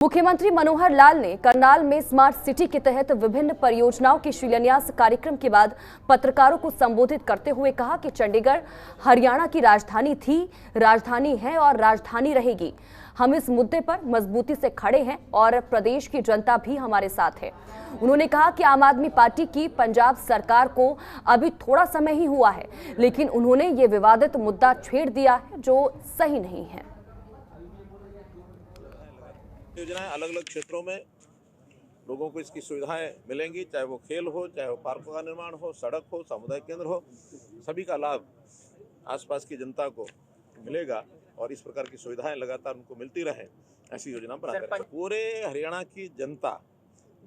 मुख्यमंत्री मनोहर लाल ने करनाल में स्मार्ट सिटी के तहत विभिन्न परियोजनाओं के शिलान्यास कार्यक्रम के बाद पत्रकारों को संबोधित करते हुए कहा कि चंडीगढ़ हरियाणा की राजधानी थी, राजधानी है और राजधानी रहेगी। हम इस मुद्दे पर मजबूती से खड़े हैं और प्रदेश की जनता भी हमारे साथ है। उन्होंने कहा कि आम आदमी पार्टी की पंजाब सरकार को अभी थोड़ा समय ही हुआ है, लेकिन उन्होंने ये विवादित मुद्दा छेड़ दिया है जो सही नहीं है। योजनाएं अलग अलग क्षेत्रों में लोगों को इसकी सुविधाएं मिलेंगी, चाहे वो खेल हो, चाहे वो पार्कों का निर्माण हो, सड़क हो, सामुदायिक केंद्र हो, सभी का लाभ आसपास की जनता को मिलेगा और इस प्रकार की सुविधाएं लगातार उनको मिलती रहे, ऐसी योजना बनाते रहे। पूरे हरियाणा की जनता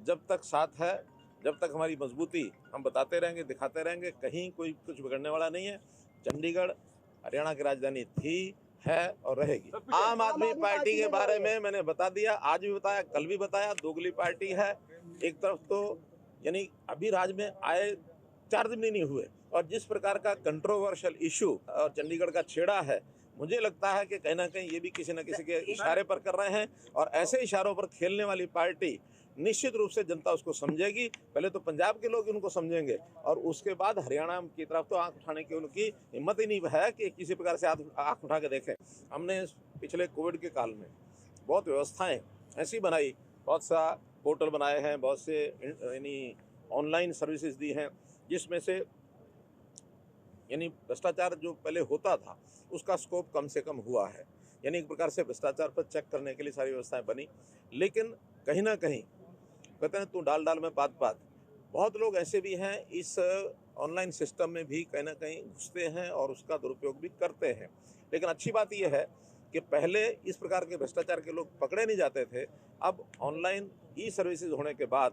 जब तक साथ है, जब तक हमारी मजबूती हम बताते रहेंगे, दिखाते रहेंगे, कहीं कोई कुछ बिगड़ने वाला नहीं है। चंडीगढ़ हरियाणा की राजधानी थी, है और रहेगी। आम आदमी पार्टी के बारे में मैंने बता दिया, आज भी बताया, कल भी बताया, दोगली पार्टी है। एक तरफ तो यानी अभी राज्य में आए 4 दिन नहीं हुए और जिस प्रकार का कंट्रोवर्शियल इशू और चंडीगढ़ का छेड़ा है, मुझे लगता है कि कहीं ना कहीं ये भी किसी न किसी के इशारे पर कर रहे हैं और ऐसे इशारों पर खेलने वाली पार्टी निश्चित रूप से जनता उसको समझेगी। पहले तो पंजाब के लोग उनको समझेंगे और उसके बाद हरियाणा की तरफ तो आंख उठाने की उनकी हिम्मत ही नहीं है कि किसी प्रकार से आंख उठा के देखें। हमने पिछले कोविड के काल में बहुत व्यवस्थाएं ऐसी बनाई, बहुत सा पोर्टल बनाए हैं, बहुत से यानी ऑनलाइन सर्विसेज दी हैं, जिसमें से यानी भ्रष्टाचार जो पहले होता था उसका स्कोप कम से कम हुआ है। यानी एक प्रकार से भ्रष्टाचार पर चेक करने के लिए सारी व्यवस्थाएं बनी, लेकिन कहीं ना कहीं कहते हैं तू डाल डाल में पात पात, बहुत लोग ऐसे भी हैं इस ऑनलाइन सिस्टम में भी कहीं ना कहीं घुसते हैं और उसका दुरुपयोग भी करते हैं। लेकिन अच्छी बात यह है कि पहले इस प्रकार के भ्रष्टाचार के लोग पकड़े नहीं जाते थे, अब ऑनलाइन ई सर्विसेज होने के बाद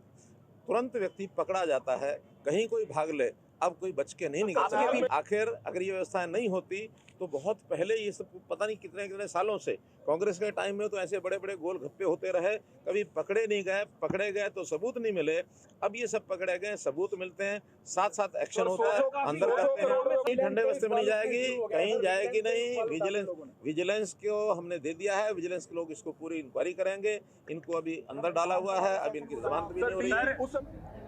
तुरंत व्यक्ति पकड़ा जाता है, कहीं कोई भाग ले अब कोई बच के नहीं निकल सकता। आखिर अगर ये व्यवस्थाएं नहीं होती तो बहुत पहले ये सब पता नहीं कितने कितने सालों से कांग्रेस के टाइम में तो ऐसे बड़े बड़े गोल गप्पे होते रहे, कभी पकड़े नहीं गए, पकड़े गए तो सबूत नहीं मिले। अब ये सब पकड़े गए, सबूत मिलते हैं, साथ साथ एक्शन होता है, अंदर करते हैं। ठंडे बस्ते में नहीं जाएगी, कहीं जाएगी नहीं। विजिलेंस को हमने दे दिया है, विजिलेंस के लोग इसको पूरी इंक्वायरी करेंगे। इनको अभी अंदर डाला हुआ है, अभी इनकी जमानत भी नहीं हो रही है।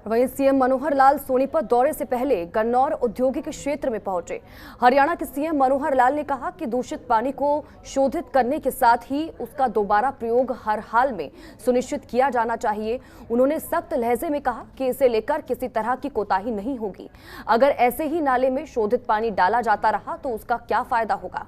वहीं सीएम मनोहर लाल सोनीपत दौरे से पहले गन्नौर औद्योगिक क्षेत्र में पहुंचे। हरियाणा के सीएम मनोहर लाल ने कहा कि दूषित पानी को शोधित करने के साथ ही उसका दोबारा प्रयोग हर हाल में सुनिश्चित किया जाना चाहिए। उन्होंने सख्त लहजे में कहा कि इसे लेकर किसी तरह की कोताही नहीं होगी। अगर ऐसे ही नाले में शोधित पानी डाला जाता रहा तो उसका क्या फायदा होगा।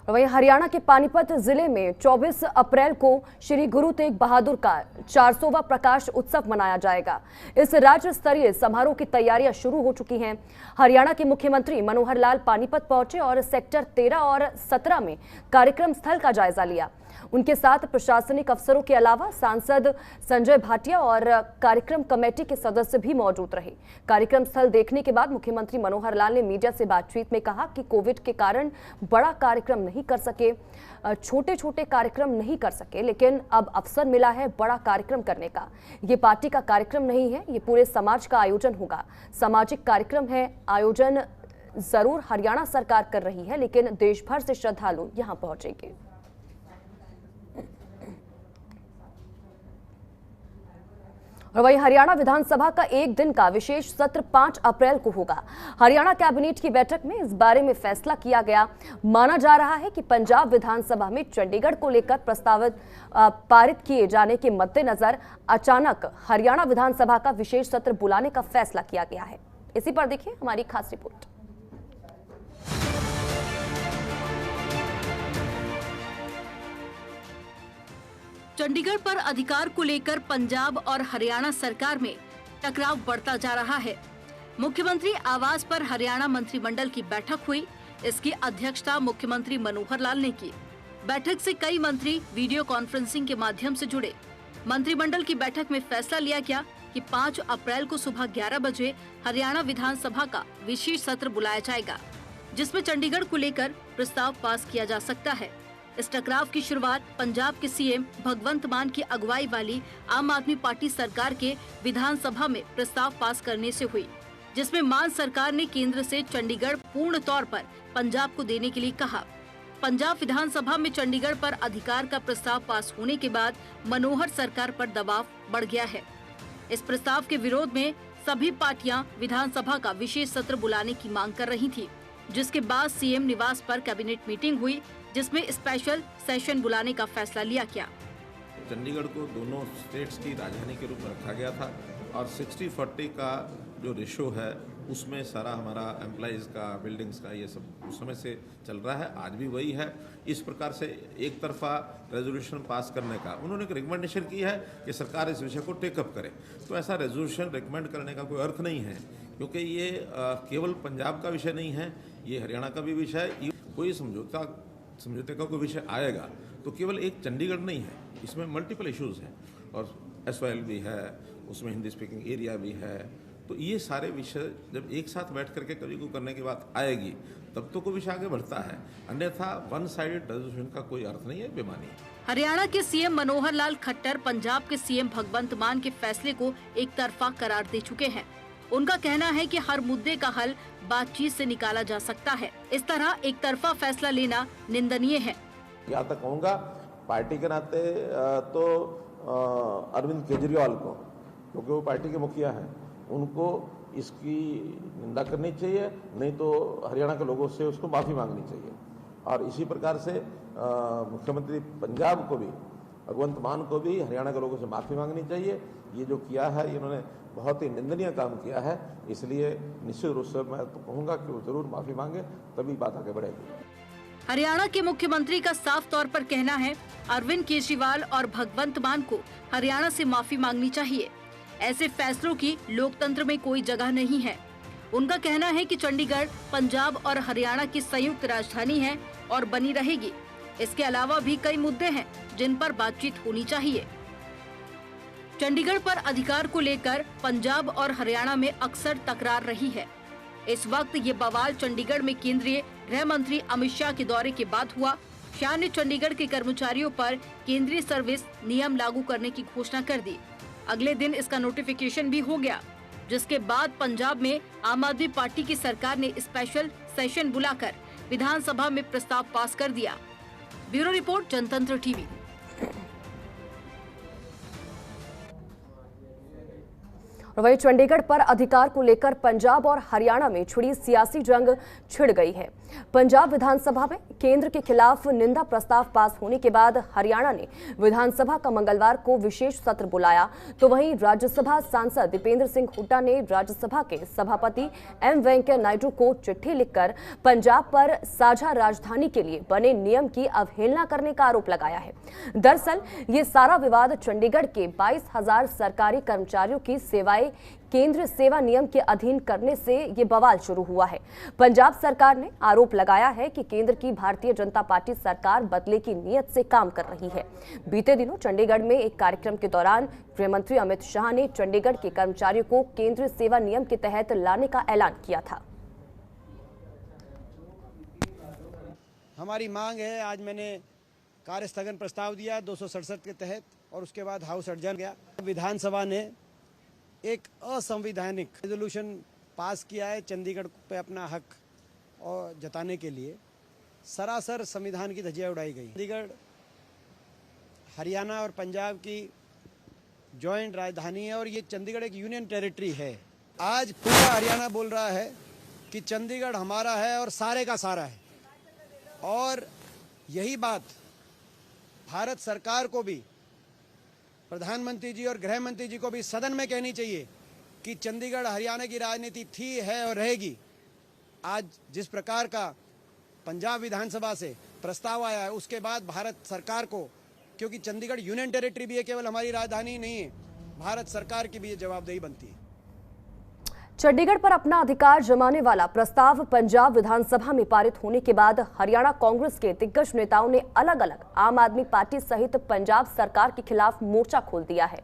वहीं हरियाणा के पानीपत जिले में 24 अप्रैल को श्री गुरु तेग बहादुर का 400वां प्रकाश उत्सव मनाया जाएगा। इस राज्य स्तरीय समारोह की तैयारियां शुरू हो चुकी हैं। हरियाणा के मुख्यमंत्री मनोहर लाल पानीपत पहुंचे और सेक्टर 13 और 17 में कार्यक्रम स्थल का जायजा लिया। उनके साथ प्रशासनिक अफसरों के अलावा सांसद संजय भाटिया और कार्यक्रम कमेटी के सदस्य भी मौजूद रहे। कार्यक्रम स्थल देखने के बाद मुख्यमंत्री मनोहर लाल ने मीडिया से बातचीत में कहा कि कोविड के कारण बड़ा कार्यक्रम नहीं कर सके, छोटे छोटे कार्यक्रम नहीं कर सके, लेकिन अब अवसर मिला है बड़ा कार्यक्रम करने का। ये पार्टी का कार्यक्रम नहीं है, ये पूरे समाज का आयोजन होगा। सामाजिक कार्यक्रम है, आयोजन जरूर हरियाणा सरकार कर रही है, लेकिन देश भर से श्रद्धालु यहाँ पहुंचेंगे। और वहीं हरियाणा विधानसभा का एक दिन का विशेष सत्र 5 अप्रैल को होगा। हरियाणा कैबिनेट की बैठक में इस बारे में फैसला किया गया। माना जा रहा है कि पंजाब विधानसभा में चंडीगढ़ को लेकर प्रस्तावित पारित किए जाने के मद्देनजर अचानक हरियाणा विधानसभा का विशेष सत्र बुलाने का फैसला किया गया है। इसी पर देखिए हमारी खास रिपोर्ट। चंडीगढ़ पर अधिकार को लेकर पंजाब और हरियाणा सरकार में टकराव बढ़ता जा रहा है। मुख्यमंत्री आवास पर हरियाणा मंत्रिमंडल की बैठक हुई। इसकी अध्यक्षता मुख्यमंत्री मनोहर लाल ने की। बैठक से कई मंत्री वीडियो कॉन्फ्रेंसिंग के माध्यम से जुड़े। मंत्रिमंडल की बैठक में फैसला लिया गया कि 5 अप्रैल को सुबह 11 बजे हरियाणा विधानसभा का विशेष सत्र बुलाया जाएगा, जिसमें चंडीगढ़ को लेकर प्रस्ताव पास किया जा सकता है। इस टकराव की शुरुआत पंजाब के सीएम भगवंत मान की अगुवाई वाली आम आदमी पार्टी सरकार के विधानसभा में प्रस्ताव पास करने से हुई। जिसमें मान सरकार ने केंद्र से चंडीगढ़ पूर्ण तौर पर पंजाब को देने के लिए कहा। पंजाब विधानसभा में चंडीगढ़ पर अधिकार का प्रस्ताव पास होने के बाद मनोहर सरकार पर दबाव बढ़ गया है। इस प्रस्ताव के विरोध में सभी पार्टियां विधानसभा का विशेष सत्र बुलाने की मांग कर रही थी, जिसके बाद सीएम निवास पर कैबिनेट मीटिंग हुई, जिसमें स्पेशल सेशन बुलाने का फैसला लिया गया। चंडीगढ़ को दोनों स्टेट्स की राजधानी के रूप में रखा गया था और 60-40 का जो रेशो है उसमें सारा हमारा एम्प्लॉइज़ का, बिल्डिंग्स का, ये सब उस समय से चल रहा है, आज भी वही है। इस प्रकार से एक तरफा रेजोल्यूशन पास करने का उन्होंने एक रिकमेंडेशन की है कि सरकार इस विषय को टेकअप करे। तो ऐसा रेजोल्यूशन रिकमेंड करने का कोई अर्थ नहीं है, क्योंकि ये केवल पंजाब का विषय नहीं है, ये हरियाणा का भी विषय है। कोई समझौते का कोई विषय आएगा तो केवल एक चंडीगढ़ नहीं है, इसमें मल्टीपल इश्यूज़ हैं और SYL भी है, उसमें हिंदी स्पीकिंग एरिया भी है। तो ये सारे विषय जब एक साथ बैठ करके कभी को करने की बात आएगी तब तो कोई विषय आगे बढ़ता है, अन्यथा वन साइडेड रेजोल्यूशन का कोई अर्थ नहीं है, बेमानी है। हरियाणा के सीएम मनोहर लाल खट्टर पंजाब के सीएम भगवंत मान के फैसले को एक तरफा करार दे चुके हैं। उनका कहना है कि हर मुद्दे का हल बातचीत से निकाला जा सकता है। इस तरह एक तरफा फैसला लेना निंदनीय है। यहाँ तक कहूँगा पार्टी के नाते तो अरविंद केजरीवाल को, क्योंकि वो पार्टी के मुखिया हैं, उनको इसकी निंदा करनी चाहिए, नहीं तो हरियाणा के लोगों से उसको माफ़ी मांगनी चाहिए। और इसी प्रकार से मुख्यमंत्री पंजाब को भी, भगवंत मान को भी हरियाणा के लोगों से माफ़ी मांगनी चाहिए। ये जो किया है इन्होंने बहुत ही निंदनीय काम किया है, इसलिए निश्चित रूप से मैं तो कहूँगा कि वो जरूर माफ़ी मांगे, तभी बात आगे बढ़ेगी। हरियाणा के मुख्यमंत्री का साफ तौर पर कहना है अरविंद केजरीवाल और भगवंत मान को हरियाणा से माफी मांगनी चाहिए। ऐसे फैसलों की लोकतंत्र में कोई जगह नहीं है। उनका कहना है कि चंडीगढ़ पंजाब और हरियाणा की संयुक्त राजधानी है और बनी रहेगी। इसके अलावा भी कई मुद्दे हैं जिन पर बातचीत होनी चाहिए। चंडीगढ़ पर अधिकार को लेकर पंजाब और हरियाणा में अक्सर तकरार रही है। इस वक्त ये बवाल चंडीगढ़ में केंद्रीय गृह मंत्री अमित शाह के दौरे के बाद हुआ। शाह ने चंडीगढ़ के कर्मचारियों पर केंद्रीय सर्विस नियम लागू करने की घोषणा कर दी। अगले दिन इसका नोटिफिकेशन भी हो गया, जिसके बाद पंजाब में आम आदमी पार्टी की सरकार ने स्पेशल सेशन बुलाकर विधानसभा में प्रस्ताव पास कर दिया। ब्यूरो रिपोर्ट, जनतंत्र टीवी। वहीं चंडीगढ़ पर अधिकार को लेकर पंजाब और हरियाणा में छिड़ी सियासी जंग छिड़ गई है। पंजाब विधानसभा में केंद्र के खिलाफ निंदा प्रस्ताव पास होने के बाद हरियाणा ने विधानसभा का मंगलवार को विशेष सत्र बुलाया, तो वहीं राज्यसभा सांसद दीपेंद्र सिंह हुड्डा ने राज्यसभा के सभापति एम वेंकैया नायडू को चिट्ठी लिखकर पंजाब पर साझा राजधानी के लिए बने नियम की अवहेलना करने का आरोप लगाया है। दरअसल ये सारा विवाद चंडीगढ़ के 22,000 सरकारी कर्मचारियों की सेवाएं केंद्र सेवा नियम के अधीन करने से ये बवाल शुरू हुआ है। पंजाब सरकार ने आरोप लगाया है कि केंद्र की भारतीय जनता पार्टी सरकार बदले की नीयत से काम कर रही है। बीते दिनों चंडीगढ़ में एक कार्यक्रम के दौरान गृह मंत्री अमित शाह ने चंडीगढ़ के कर्मचारियों को केंद्रीय सेवा नियम के तहत लाने का ऐलान किया था। हमारी मांग है, आज मैंने कार्य स्थगन प्रस्ताव दिया 267 के तहत और उसके बाद हाउस अडजर्न गया। विधानसभा ने एक असंवैधानिक रेजोल्यूशन पास किया है चंडीगढ़ पे अपना हक और जताने के लिए। सरासर संविधान की धज्जियां उड़ाई गई। चंडीगढ़ हरियाणा और पंजाब की जॉइंट राजधानी है और ये चंडीगढ़ एक यूनियन टेरिटरी है। आज पूरा हरियाणा बोल रहा है कि चंडीगढ़ हमारा है और सारे का सारा है, और यही बात भारत सरकार को भी, प्रधानमंत्री जी और गृह मंत्री जी को भी सदन में कहनी चाहिए कि चंडीगढ़ हरियाणा की राजनीति थी, है और रहेगी। आज जिस प्रकार का पंजाब विधानसभा से प्रस्ताव आया है, उसके बाद भारत सरकार को, क्योंकि चंडीगढ़ यूनियन टेरिटरी भी है, केवल हमारी राजधानी नहीं है, भारत सरकार की भी ये जवाबदेही बनती है। चंडीगढ़ पर अपना अधिकार जमाने वाला प्रस्ताव पंजाब विधानसभा में पारित होने के बाद हरियाणा कांग्रेस के दिग्गज नेताओं ने अलग अलग आम आदमी पार्टी सहित पंजाब सरकार के खिलाफ मोर्चा खोल दिया है।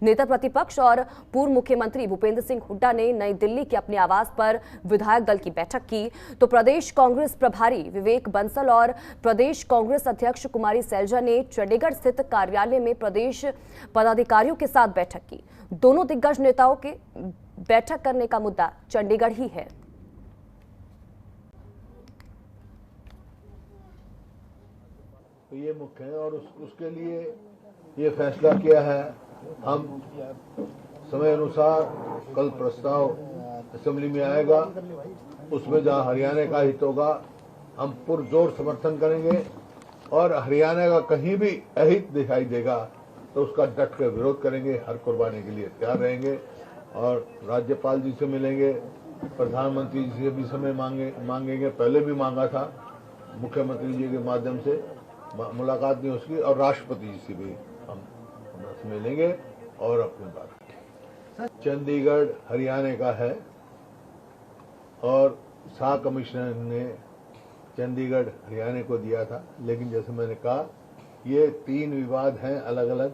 नेता प्रतिपक्ष और पूर्व मुख्यमंत्री भूपेंद्र सिंह हुड्डा ने नई दिल्ली के अपने आवास पर विधायक दल की बैठक की, तो प्रदेश कांग्रेस प्रभारी विवेक बंसल और प्रदेश कांग्रेस अध्यक्ष कुमारी सैलजा ने चंडीगढ़ स्थित कार्यालय में प्रदेश पदाधिकारियों के साथ बैठक की। दोनों दिग्गज नेताओं के बैठक करने का मुद्दा चंडीगढ़ ही है। तो ये मुख्य है और उसके लिए ये फैसला किया है। हम समय अनुसार कल प्रस्ताव असेंबली में आएगा, उसमें जहां हरियाणा का हित होगा हम पुरजोर समर्थन करेंगे और हरियाणा का कहीं भी अहित दिखाई देगा तो उसका डट कर विरोध करेंगे, हर कुर्बानी के लिए तैयार रहेंगे और राज्यपाल जी से मिलेंगे, प्रधानमंत्री जी से भी समय मांगेंगे। पहले भी मांगा था, मुख्यमंत्री जी के माध्यम से मुलाकात नहीं उसकी, और राष्ट्रपति जी से भी हम मिलेंगे और अपनी बात। चंडीगढ़ हरियाणा का है और शाह कमिश्नर ने चंडीगढ़ हरियाणा को दिया था, लेकिन जैसे मैंने कहा ये 3 विवाद हैं अलग अलग।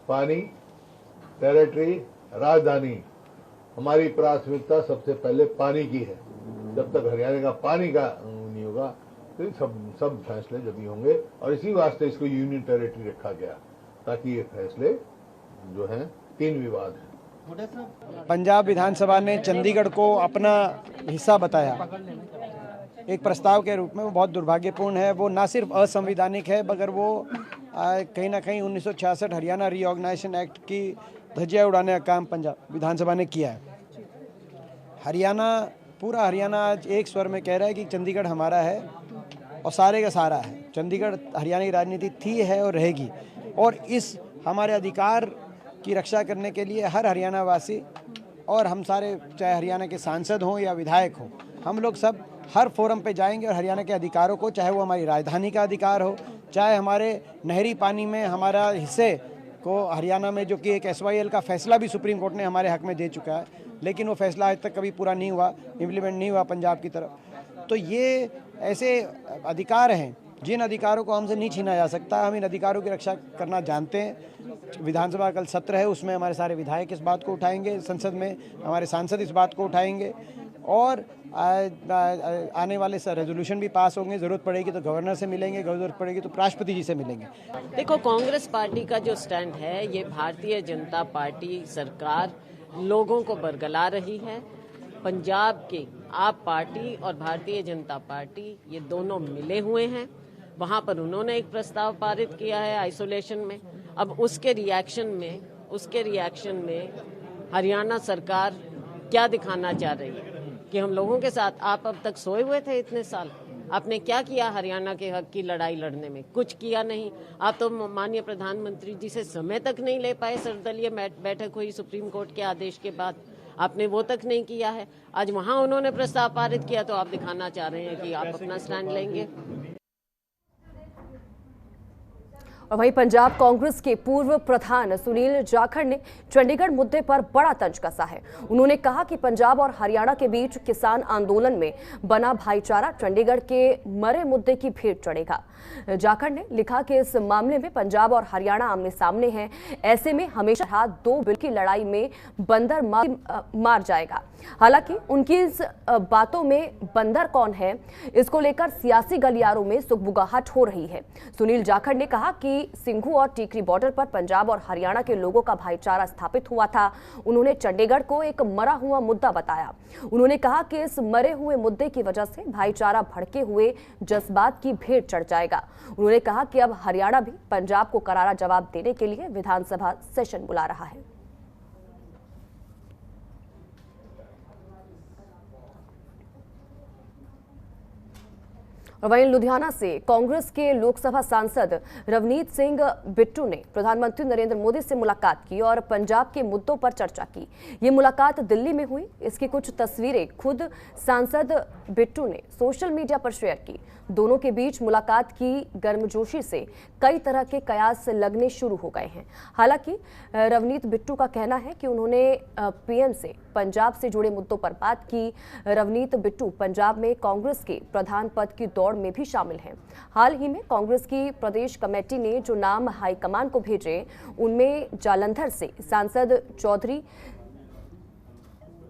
पानी, टेरिटरी, राजधानी। हमारी प्राथमिकता सबसे पहले पानी की है। जब तक हरियाणा का पानी का नहीं होगा तो सब फैसले जब ही होंगे, और इसी वास्ते इसको यूनियन टेरिटरी रखा गया ताकि ये फैसले जो हैं 3 विवाद हैं। पंजाब विधानसभा ने चंडीगढ़ को अपना हिस्सा बताया एक प्रस्ताव के रूप में। वो बहुत दुर्भाग्यपूर्ण है। वो ना सिर्फ असंवैधानिक है मगर वो कहीं ना कहीं 1966 हरियाणा रीऑर्गेनाइजेशन एक्ट की धज्जियां उड़ाने का काम पंजाब विधानसभा ने किया है। हरियाणा, पूरा हरियाणा आज एक स्वर में कह रहा है कि चंडीगढ़ हमारा है और सारे का सारा है। चंडीगढ़ हरियाणा की राजनीति थी, है और रहेगी, और इस हमारे अधिकार की रक्षा करने के लिए हर हरियाणा वासी और हम सारे, चाहे हरियाणा के सांसद हों या विधायक हों, हम लोग सब हर फोरम पे जाएंगे और हरियाणा के अधिकारों को, चाहे वो हमारी राजधानी का अधिकार हो, चाहे हमारे नहरी पानी में हमारा हिस्से को हरियाणा में, जो कि एक SYL का फैसला भी सुप्रीम कोर्ट ने हमारे हक में दे चुका है, लेकिन वो फैसला आज तक कभी पूरा नहीं हुआ, इम्प्लीमेंट नहीं हुआ पंजाब की तरफ। तो ये ऐसे अधिकार हैं जिन अधिकारों को हमसे नहीं छीना जा सकता। हम इन अधिकारों की रक्षा करना जानते हैं। विधानसभा कल सत्र है, उसमें हमारे सारे विधायक इस बात को उठाएंगे, संसद में हमारे सांसद इस बात को उठाएंगे और आने वाले रेजोल्यूशन भी पास होंगे। ज़रूरत पड़ेगी तो गवर्नर से मिलेंगे, ज़रूरत पड़ेगी तो राष्ट्रपति जी से मिलेंगे। देखो, कांग्रेस पार्टी का जो स्टैंड है, ये भारतीय जनता पार्टी सरकार लोगों को बरगला रही है। पंजाब की आप पार्टी और भारतीय जनता पार्टी ये दोनों मिले हुए हैं। वहाँ पर उन्होंने एक प्रस्ताव पारित किया है आइसोलेशन में। अब उसके रिएक्शन में हरियाणा सरकार क्या दिखाना चाह रही है कि हम लोगों के साथ, आप अब तक सोए हुए थे इतने साल, आपने क्या किया हरियाणा के हक की लड़ाई लड़ने में? कुछ किया नहीं। आप तो माननीय प्रधानमंत्री जी से समय तक नहीं ले पाए। सर्वदलीय बैठक हुई सुप्रीम कोर्ट के आदेश के बाद, आपने वो तक नहीं किया है। आज वहां उन्होंने प्रस्ताव पारित किया तो आप दिखाना चाह रहे हैं कि आप अपना स्टैंड लेंगे। और वहीं पंजाब कांग्रेस के पूर्व प्रधान सुनील जाखड़ ने चंडीगढ़ मुद्दे पर बड़ा तंज कसा है। उन्होंने कहा कि पंजाब और हरियाणा के बीच किसान आंदोलन में बना भाईचारा चंडीगढ़ के मरे मुद्दे की भेंट चढ़ेगा। जाखड़ ने लिखा कि इस मामले में पंजाब और हरियाणा आमने सामने हैं, ऐसे में हमेशा हाथ 2 बिल की लड़ाई में बंदर मार जाएगा। हालांकि उनकी इस बातों में बंदर कौन है, इसको लेकर सियासी गलियारों में सुगबुगाहट हो रही है। सुनील जाखड़ ने कहा कि सिंघू और टीकरी बॉर्डर पर पंजाब और हरियाणा के लोगों का भाईचारा स्थापित हुआ था। उन्होंने चंडीगढ़ को एक मरा हुआ मुद्दा बताया। उन्होंने कहा कि इस मरे हुए मुद्दे की वजह से भाईचारा भड़के हुए जज्बात की भेंट चढ़ जाएगा। उन्होंने कहा कि अब हरियाणा भी पंजाब को करारा जवाब देने के लिए विधानसभा सेशन बुला रहा है। और वहीं लुधियाना से कांग्रेस के लोकसभा सांसद रवनीत सिंह बिट्टू ने प्रधानमंत्री नरेंद्र मोदी से मुलाकात की और पंजाब के मुद्दों पर चर्चा की। ये मुलाकात दिल्ली में हुई। इसकी कुछ तस्वीरें खुद सांसद बिट्टू ने सोशल मीडिया पर शेयर की। दोनों के बीच मुलाकात की गर्मजोशी से कई तरह के कयास लगने शुरू हो गए हैं। हालांकि रवनीत बिट्टू का कहना है कि उन्होंने पीएम से पंजाब से जुड़े मुद्दों पर बात की। रवनीत बिट्टू पंजाब में कांग्रेस के प्रधान पद की दौड़ में भी शामिल हैं। हाल ही में कांग्रेस की प्रदेश कमेटी ने जो नाम हाईकमान को भेजे, उनमें जालंधर से सांसद चौधरी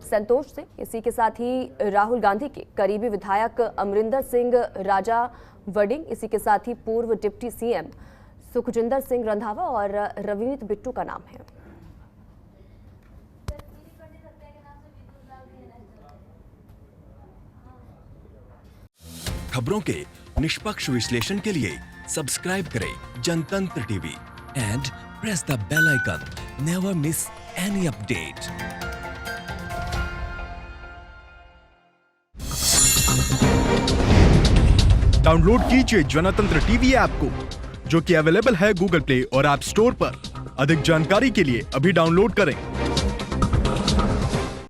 संतोष से, इसी के साथ ही राहुल गांधी के करीबी विधायक अमरिंदर सिंह राजा वडिंग, इसी के साथ ही पूर्व डिप्टी सीएम सुखजिंदर सिंह रंधावा और रवनीत बिट्टू का नाम है। खबरों के निष्पक्ष विश्लेषण के लिए सब्सक्राइब करें Jantantra TV and press the bell icon. Never miss any update. Download कीजिए जनतंत्र टीवी ऐप को, जो कि अवेलेबल है गूगल प्ले और ऐप स्टोर पर। अधिक जानकारी के लिए अभी डाउनलोड करें।